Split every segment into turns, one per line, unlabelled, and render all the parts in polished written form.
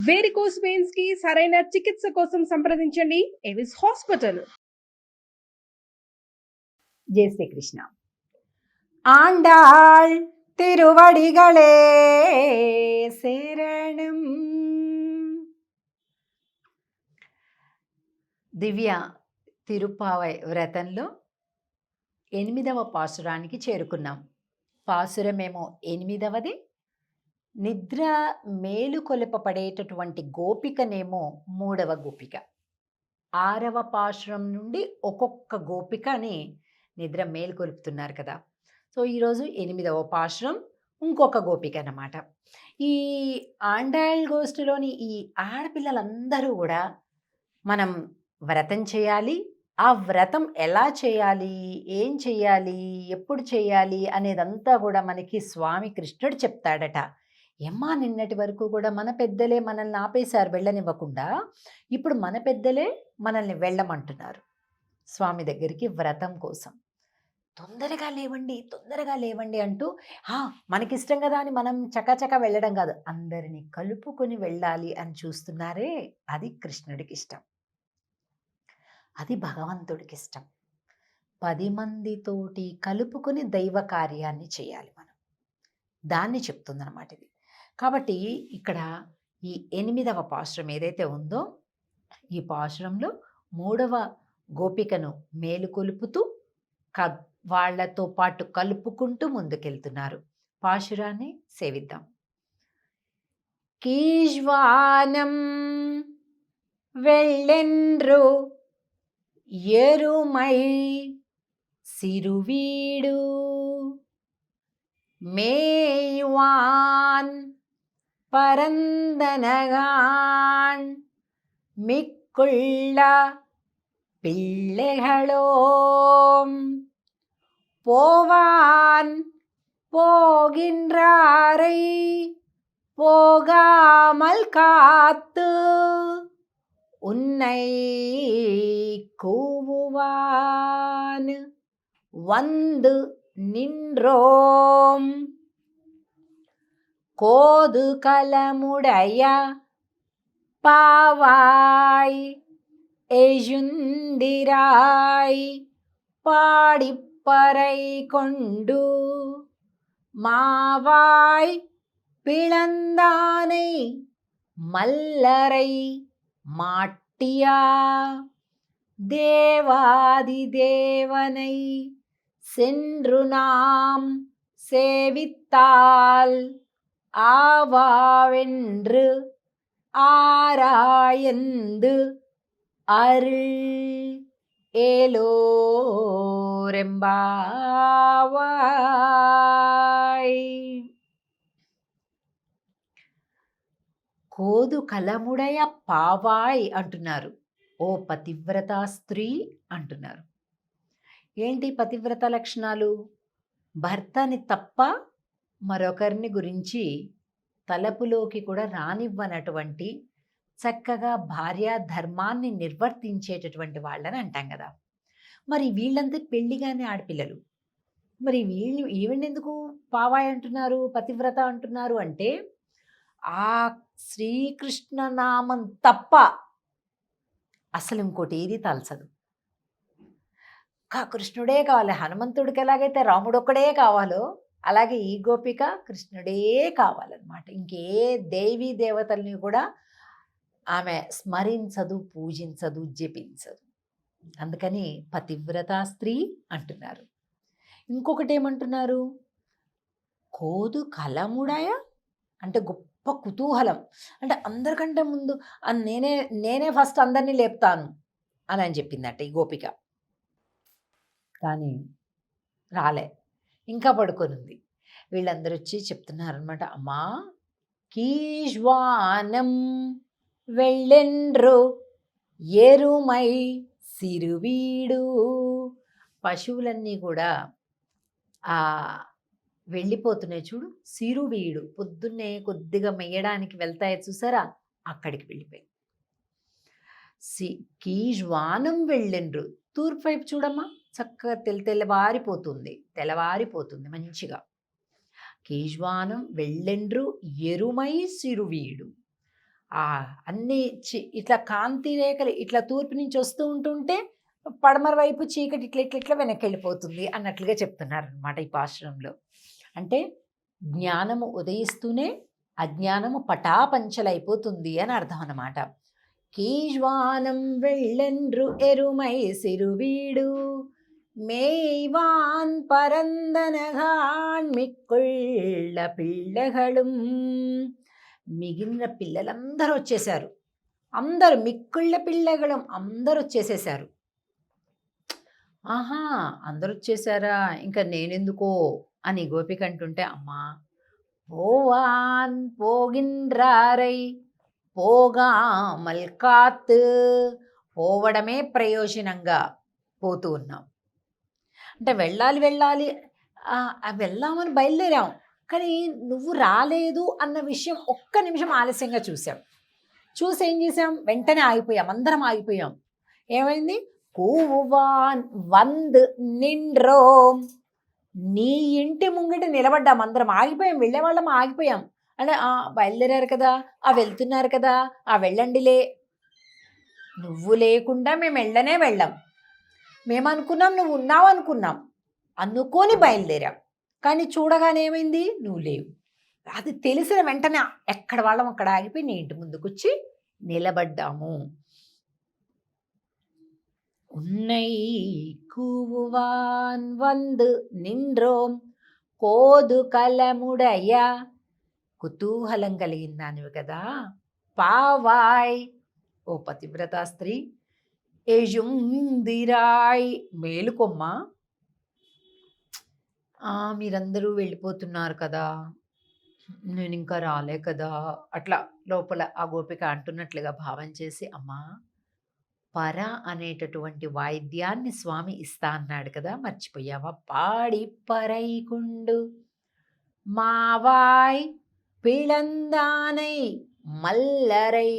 Varicose veins కి సరైన చికిత్స కోసం సంప్రదించండి ఎవిస్ హాస్పిటల్.
జై శ్రీకృష్ణ. ఆండాళ్ తిరువడిగళే శరణం. దివ్య తిరుప్పావై వ్రతంలో 8వ పాసురానికి చేరుకున్నాం. పాసురమేమో 8వది. నిద్ర మేలుకొలపబడేటటువంటి గోపికనేమో 3వ గోపిక. 6వ పాశురం నుండి ఒక్కొక్క గోపికని నిద్ర మేలుకొలుపుతున్నారు కదా. సో ఈరోజు 8వ పాశురం ఇంకొక గోపిక అన్నమాట. ఈ ఆండాళ్ గోష్ఠిలోని ఈ ఆడపిల్లలందరూ కూడా మనం వ్రతం చేయాలి. ఆ వ్రతం ఎలా చేయాలి, ఏం చేయాలి, ఎప్పుడు చేయాలి అనేదంతా కూడా మనకి స్వామి కృష్ణుడు చెప్తాడట. ఏమ్మా, నిన్నటి వరకు కూడా మన పెద్దలే మనల్ని ఆపేశారు వెళ్ళనివ్వకుండా. ఇప్పుడు మన పెద్దలే మనల్ని వెళ్ళమంటున్నారు స్వామి దగ్గరికి వ్రతం కోసం. తొందరగా లేవండి, తొందరగా లేవండి అంటూ మనకిష్టం కదా అని మనం చకచక వెళ్ళడం కాదు, అందరినీ కలుపుకొని వెళ్ళాలి అని చూస్తున్నారే, అది కృష్ణుడికి ఇష్టం, అది భగవంతుడికి ఇష్టం. 10 మందితోటి కలుపుకొని దైవ కార్యాన్ని చేయాలి మనం, దాన్ని చెప్తుందన్నమాట ఇది. కాబట్టి ఇక్కడ ఈ 8వ పాశురం ఏదైతే ఉందో, ఈ పాశురంలో 3వ గోపికను మేలుకొలుపుతూ వాళ్లతో పాటు కలుపుకుంటూ ముందుకెళ్తున్నారు. పాశురాన్ని సేవిద్దాం. కీజ్వానం వెళ్ళెండ్రు ఎరుమై సిరువీడు మేయువాన్ பரந்தனகான் மிக்குள்ள பிள்ளைகளோம் போவான் போகின்றாரை போகாமல் காத்து உன்னை கூவுவான் வந்து நின்றோம் கோது கலமுடைய பாவாய் எஜுந்திராய் பாடிப்பறை கொண்டு மாவாய் பிளந்தானை மல்லரை மாட்டியா தேவாதி தேவனை சென்று நாம் சேவித்தால் ஆவாவென்று ஆராயந்து அருள் ఏలోరెంబావాయ్. కోదు కలముడయ పావాయ్ అంటున్నారు. ఓ పతివ్రత స్త్రీ అంటున్నారు. ఏంటి పతివ్రత లక్షణాలు? భర్తని తప్ప మరొకరిని గురించి తలపులోకి కూడా రానివ్వనటువంటి, చక్కగా భార్యా ధర్మాన్ని నిర్వర్తించేటటువంటి వాళ్ళని అంటాం కదా. మరి వీళ్ళంతా పెళ్లిగానే ఆడపిల్లలు, మరి ఈవెండెందుకు పావాయ్ అంటున్నారు, పతివ్రత అంటున్నారు అంటే, ఆ శ్రీకృష్ణ నామం తప్ప అసలు ఇంకోటి ఏది తలసదు. కృష్ణుడే కావాలి. హనుమంతుడికి ఎలాగైతే రాముడు ఒక్కడే కావాలో అలాగే ఈ గోపిక కృష్ణుడే కావాలన్నమాట. ఇంకే దేవీ దేవతల్ని కూడా ఆమె స్మరించదు, పూజించదు, జపించదు. అందుకని పతివ్రత స్త్రీ అంటున్నారు. ఇంకొకటి ఏమంటున్నారు? కోదు కలముడయ అంటే గొప్ప కుతూహలం, అంటే అందరికంటే ముందు నేనే ఫస్ట్ అందరినీ లేపుతాను అని చెప్పిందట ఈ గోపిక. కానీ రాలే, ఇంకా పడుకొనుంది. వీళ్ళందరూ వచ్చి చెప్తున్నారనమాట, అమ్మా కీజ్వానం వెళ్ళెండ్రు ఎరుమై సిరువీడు. పశువులన్నీ కూడా వెళ్ళిపోతున్నాయి చూడు, సిరువీడు. పొద్దున్నే కొద్దిగా మెయ్యడానికి వెళ్తాయి చూసారా, అక్కడికి వెళ్ళిపోయి. కీజ్వానం వెళ్ళెండ్రు, తూర్పు వైపు చూడమ్మా, చక్కగా తెల్లవారిపోతుంది మంచిగా. కీజ్వానం వెళ్ళెండ్రు ఎరుమై సిరువీడు. అన్ని ఇట్లా కాంతి రేఖలు ఇట్లా తూర్పు నుంచి వస్తూ ఉంటుంటే పడమర వైపు చీకటి ఇట్లా ఇట్లా ఇట్లా వెనక్కి వెళ్ళిపోతుంది అన్నట్లుగా చెప్తున్నారు అనమాట ఈ పాశ్రంలో. అంటే జ్ఞానము ఉదయిస్తూనే అజ్ఞానము పటాపంచలైపోతుంది అని అర్థం అన్నమాట. కీజ్వానం వెళ్ళెండ్రు ఎరుమై సిరువీడు మేయ్వాన్ పరందనగాన్ మిక్కుళ్ళ పిల్లగళం. మిగిలిన పిల్లలందరూ వచ్చేశారు. అందరూ మిక్కుళ్ళ పిల్లగళం అందరూ వచ్చేసేసారు. ఆహా, అందరూ వచ్చేసారా, ఇంకా నేనెందుకో అని గోపిక అంటుంటే, అమ్మా పోవాన్ పోగిన్రారై పోగామల్ కాత్, పోవడమే ప్రయోజనంగా పోతూ ఉన్నాం. అంటే వెళ్ళాలి వెళ్దామని బయలుదేరాం, కానీ నువ్వు రాలేదు అన్న విషయం ఒక్క నిమిషం ఆలస్యంగా చూసి ఏం చేసాం, వెంటనే ఆగిపోయాం, అందరం ఆగిపోయాం. ఏమైంది, కూవాన్ వంద్ నిండ్రోమ్, నీ ఇంటి ముంగిట నిలబడ్డాం, అందరం ఆగిపోయాం, వెళ్ళేవాళ్ళం ఆగిపోయాం. అంటే బయలుదేరారు కదా, వెళ్తున్నారు కదా, వెళ్ళండిలే. నువ్వు లేకుండా మేము వెళ్ళాం. మేమనుకున్నాం నువ్వు ఉన్నావు అనుకున్నాం, అనుకొని బయలుదేరాం. కానీ చూడగానే ఏమైంది, నువ్వు లేవు. అది తెలిసిన వెంటనే ఎక్కడ వాళ్ళం అక్కడ ఆగిపోయి నీ ఇంటి ముందుకు వచ్చి నిలబడ్డాము. ఉన్నై కూవాన్ వంద్ నిండ్రోం కోదు కలముడయ్య, కుతూహలం కలిగిందానివి కదా, పావాయ్ ఓ పతివ్రత స్త్రీ, ఎజుందిరాయ్ మేలుకొమ్మ, మీరందరూ వెళ్ళిపోతున్నారు కదా, నేను ఇంకా రాలే కదా, అట్లా లోపల ఆ గోపిక అంటున్నట్లుగా భావం చేసి, అమ్మా పర అనేటటువంటి వాయిద్యాన్ని స్వామి ఇస్తా అన్నాడు కదా, మర్చిపోయావా, పాడి పరైకుండు మావాయ్ పిళందానై మల్లరై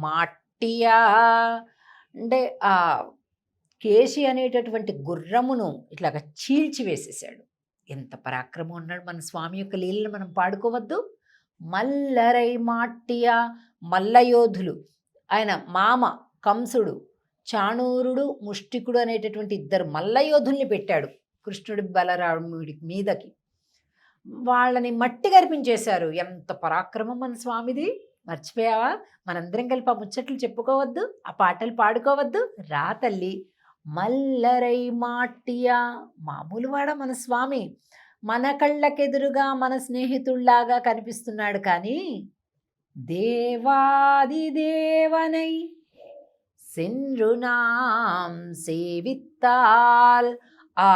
మాట్టియా. అంటే ఆ కేశి అనేటటువంటి గుర్రమును ఇట్లాగా చీల్చివేసేసాడు. ఎంత పరాక్రమం ఉన్నాడు మన స్వామి యొక్క లీలను మనం పాడుకోవద్దు. మల్లరై మాట్టియా, మల్లయోధులు, ఆయన మామ కంసుడు, చాణూరుడు, ముష్టికుడు అనేటటువంటి ఇద్దరు మల్లయోధుల్ని పెట్టాడు కృష్ణుడి బలరాముడి మీదకి. వాళ్ళని మట్టి గర్పించేశారు. ఎంత పరాక్రమం మన స్వామిది, మర్చిపోయావా? మనందరం కలిపి ఆ ముచ్చట్లు చెప్పుకోవద్దు, ఆ పాటలు పాడుకోవద్దు? రా తల్లి. మల్లరై మాట్టియా, మామూలు వాడ మన స్వామి, మన కళ్ళకెదురుగా మన స్నేహితుల్లాగా కనిపిస్తున్నాడు, కానీ దేవాది దేవనై సెన్రునాం సేవిత్తాల్, ఆ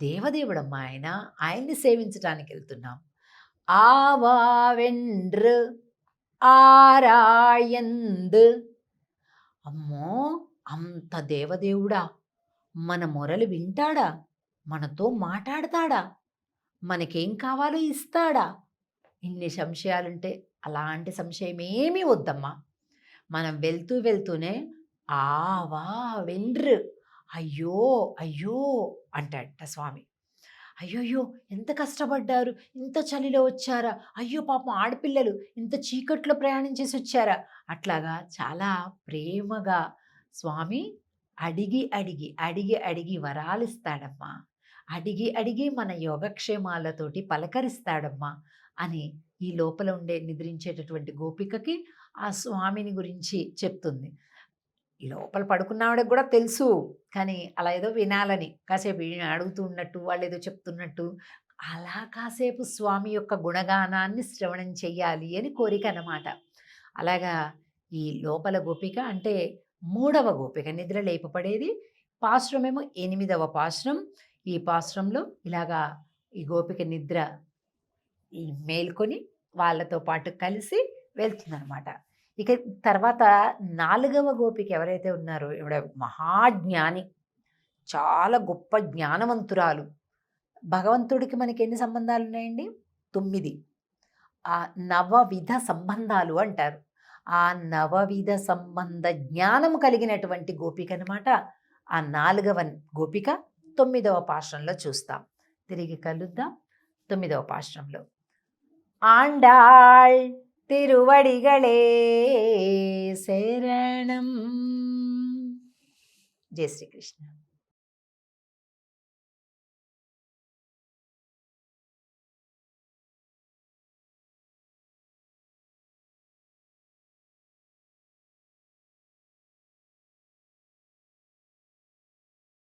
దేవదేవుడమ్మా ఆయన్ని సేవించడానికి వెళ్తున్నాం. ఆవావెండ్రు ఆరాయంద్, అమ్మో అంత దేవదేవుడా, మన మొరలు వింటాడా, మనతో మాట్లాడతాడా, మనకేం కావాలో ఇస్తాడా? ఇన్ని సంశయాలుంటే అలాంటి సంశయం ఏమీ వద్దమ్మా. మనం వెళ్తూనే ఆవా వెండ్రు, అయ్యో అయ్యో అంటాడట స్వామి. అయ్యోయ్యో ఎంత కష్టపడ్డారు, ఇంత చలిలో వచ్చారా, అయ్యో పాపం ఆడపిల్లలు ఇంత చీకట్లో ప్రయాణం చేసి వచ్చారా, అట్లాగా చాలా ప్రేమగా స్వామి అడిగి అడిగి అడిగి అడిగి వరాలిస్తాడమ్మా, అడిగి అడిగి మన యోగక్షేమాలతోటి పలకరిస్తాడమ్మా అని ఈ లోపల ఉండే నిద్రించేటటువంటి గోపికకి ఆ స్వామిని గురించి చెప్తుంది. ఈ లోపల పడుకున్నవాడికి కూడా తెలుసు, కానీ అలా ఏదో వినాలని కాసేపు అడుగుతూ ఉన్నట్టు, వాళ్ళు ఏదో చెప్తున్నట్టు అలా కాసేపు స్వామి యొక్క గుణగానాన్ని శ్రవణం చెయ్యాలి అని కోరిక అన్నమాట. అలాగా ఈ లోపల గోపిక అంటే 3వ గోపిక, నిద్ర లేపబడేది. పాశ్రమేమో 8వ పాశ్రం. ఈ పాశ్రంలో ఇలాగా ఈ గోపిక నిద్ర మేల్కొని వాళ్ళతో పాటు కలిసి వెళ్తుందన్నమాట. ఇక తర్వాత 4వ గోపిక ఎవరైతే ఉన్నారో, ఇవిడ మహాజ్ఞాని, చాలా గొప్ప జ్ఞానవంతురాలు. భగవంతుడికి మనకి ఎన్ని సంబంధాలు ఉన్నాయండి? 9. ఆ నవవిధ సంబంధాలు అంటారు. ఆ నవవిధ సంబంధ జ్ఞానం కలిగినటువంటి గోపిక అనమాట ఆ 4వ గోపిక. 9వ పాశ్రంలో చూస్తాం. తిరిగి కలుద్దాం 9వ పాశ్రంలో. ఆండాళ్ తిరువడిగళే శరణం. జై శ్రీకృష్ణ.